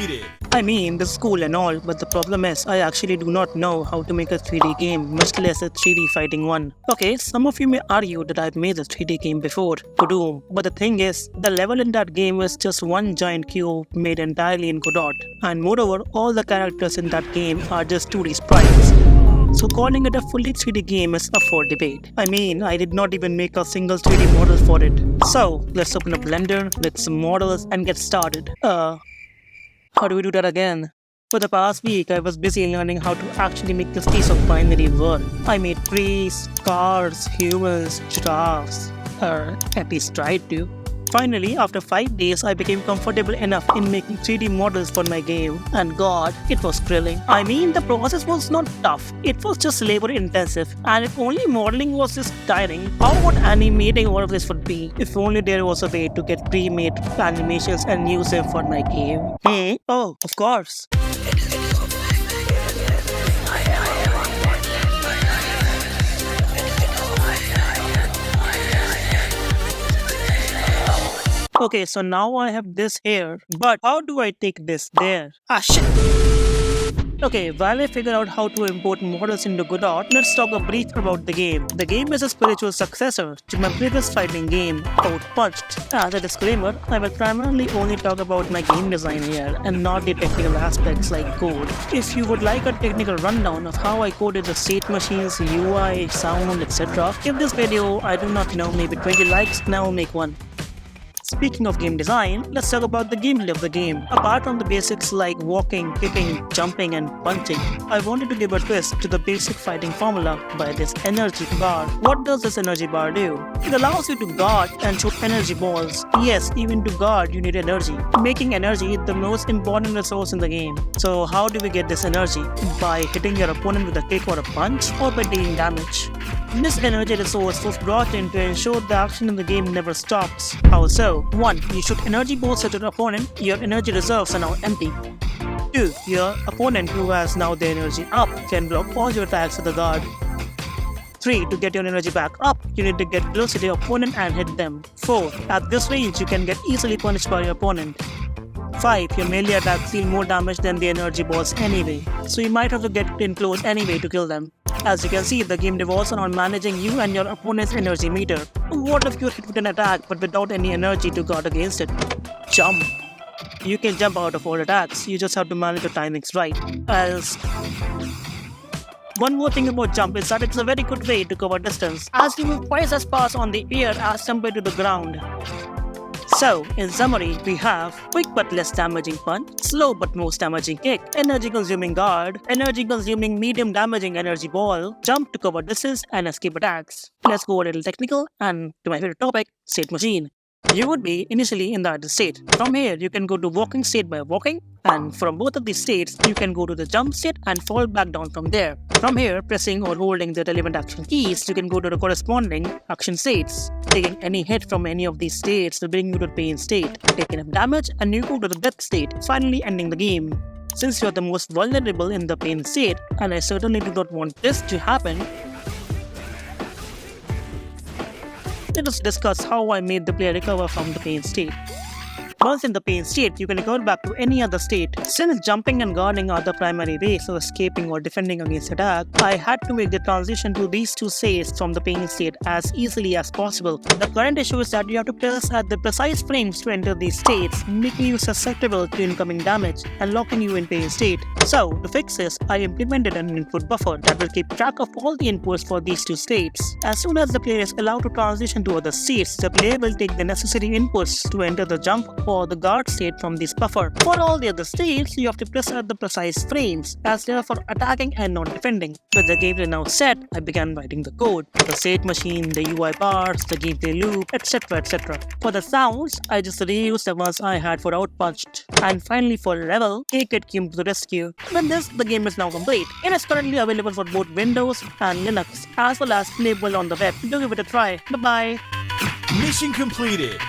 completed. I mean, this is cool and all, but the problem is, I actually do not know how to make a 3D game, much less a 3D fighting one. Okay, some of you may argue that I've made a 3D game before, Godot, but the thing is, the level in that game is just one giant cube made entirely in Godot, and moreover, all the characters in that game are just 2D sprites. So calling it a fully 3D game is up for debate. I mean, I did not even make a single 3D model for it. So, let's open a Blender with some models and get started. How do we do that again? For the past week, I was busy learning how to actually make this piece of binary world. I made trees, cars, humans, giraffes. At least tried to. Finally, after 5 days, I became comfortable enough in making 3D models for my game, and god, it was thrilling. I mean, the process was not tough, it was just labor intensive, and if only modeling was this tiring, how would animating all of this would be? If only there was a way to get pre-made animations and use them for my game. Oh, of course. Okay, so now I have this here, but how do I take this there? Shit! Okay, while I figure out how to import models into Godot, let's talk a brief about the game. The game is a spiritual successor to my previous fighting game, Outpunched. As a disclaimer, I will primarily only talk about my game design here and not the technical aspects like code. If you would like a technical rundown of how I coded the state machines, UI, sound, etc., give this video, I do not know, maybe 20 likes and I will make one. Speaking of game design, let's talk about the gameplay of the game. Apart from the basics like walking, kicking, jumping and punching, I wanted to give a twist to the basic fighting formula by this energy bar. What does this energy bar do? It allows you to guard and shoot energy balls. Yes, even to guard you need energy, making energy the most important resource in the game. So how do we get this energy? By hitting your opponent with a kick or a punch, or by dealing damage? This energy resource was brought in to ensure the action in the game never stops. How so? 1. You shoot energy balls at your opponent, your energy reserves are now empty. 2. Your opponent who has now their energy up can block all your attacks with the guard. 3. To get your energy back up, you need to get close to the opponent and hit them. 4. At this range, you can get easily punished by your opponent. 5. Your melee attacks deal more damage than the energy balls anyway, so you might have to get in close anyway to kill them. As you can see, the game revolves around managing you and your opponent's energy meter. What if you're hit with an attack but without any energy to guard against it? Jump! You can jump out of all attacks, you just have to manage the timings right. Else... One more thing about jump is that it's a very good way to cover distance, as you move twice as fast on the air as compared to the ground. So, in summary, we have quick but less damaging punch, slow but most damaging kick, energy consuming guard, energy consuming medium damaging energy ball, jump to cover distance and escape attacks. Let's go a little technical and to my favorite topic, state machine. You would be initially in the idle state. From here, you can go to walking state by walking, and from both of these states, you can go to the jump state and fall back down from there. From here, pressing or holding the relevant action keys, you can go to the corresponding action states. Taking any hit from any of these states will bring you to the pain state. Take enough damage and you go to the death state, finally ending the game. Since you are the most vulnerable in the pain state, and I certainly do not want this to happen, let us discuss how I made the player recover from the pain state. Once in the pain state, you can recover back to any other state. Since jumping and guarding are the primary ways of escaping or defending against attack, I had to make the transition to these two states from the pain state as easily as possible. The current issue is that you have to press at the precise frames to enter these states, making you susceptible to incoming damage and locking you in pain state. So, to fix this, I implemented an input buffer that will keep track of all the inputs for these two states. As soon as the player is allowed to transition to other states, the player will take the necessary inputs to enter the jump or the guard state from this buffer. For all the other states, you have to press at the precise frames, as they are for attacking and not defending. With the gameplay now set, I began writing the code, the state machine, the UI bars, the gameplay loop, etc. etc. For the sounds, I just reused the ones I had for Outpunched. And finally for Revel, K-Kid came to the rescue. With this, the game is now complete. It is currently available for both Windows and Linux, as well as playable on the web. Do give it a try. Bye bye. Mission completed.